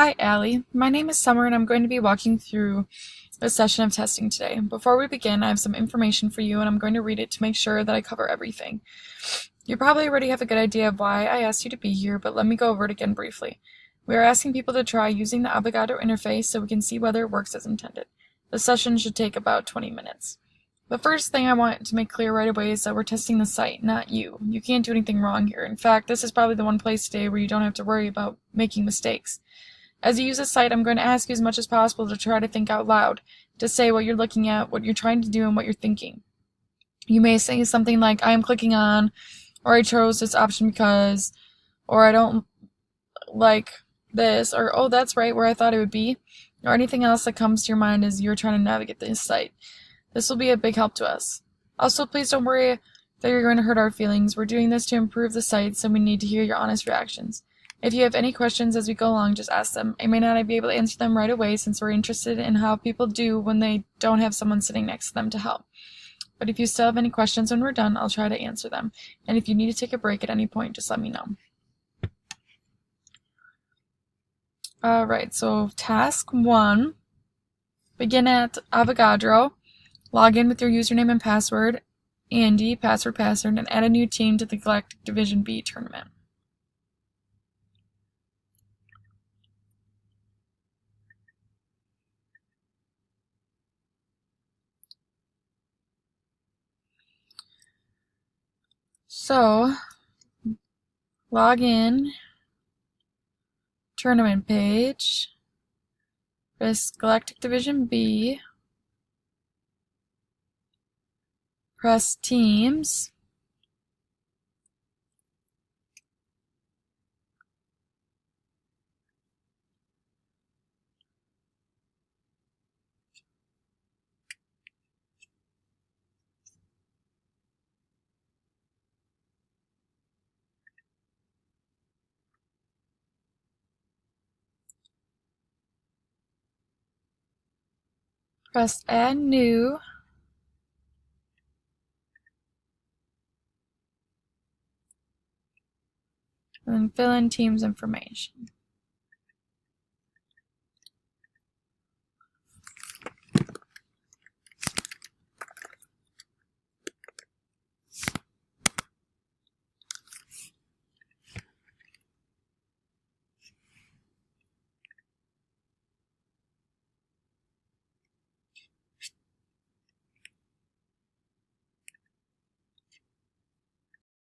Hi, Allie. My name is Summer, and I'm going to be walking through a session of testing today. Before we begin, I have some information for you, and I'm going to read it to make sure that I cover everything. You probably already have a good idea of why I asked you to be here, but let me go over it again briefly. We are asking people to try using the Avogadro interface so we can see whether it works as intended. The session should take about 20 minutes. The first thing I want to make clear right away is that we're testing the site, not you. You can't do anything wrong here. In fact, this is probably the one place today where you don't have to worry about making mistakes. As you use the site, I'm going to ask you as much as possible to try to think out loud, to say what you're looking at, what you're trying to do, and what you're thinking. You may say something like, I am clicking on, or I chose this option because, or I don't like this, or oh, that's right where I thought it would be, or anything else that comes to your mind as you're trying to navigate this site. This will be a big help to us. Also, please don't worry that you're going to hurt our feelings. We're doing this to improve the site, so we need to hear your honest reactions. If you have any questions as we go along, just ask them. I may not be able to answer them right away since we're interested in how people do when they don't have someone sitting next to them to help. But if you still have any questions when we're done, I'll try to answer them. And if you need to take a break at any point, just let me know. Alright, so task 1. Begin at Avogadro. Log in with your username and password, Andy, password, and add a new team to the Galactic Division B tournament. So, log in, tournament page, press Galactic Division B, press Teams, press Add New, and then fill in Teams information.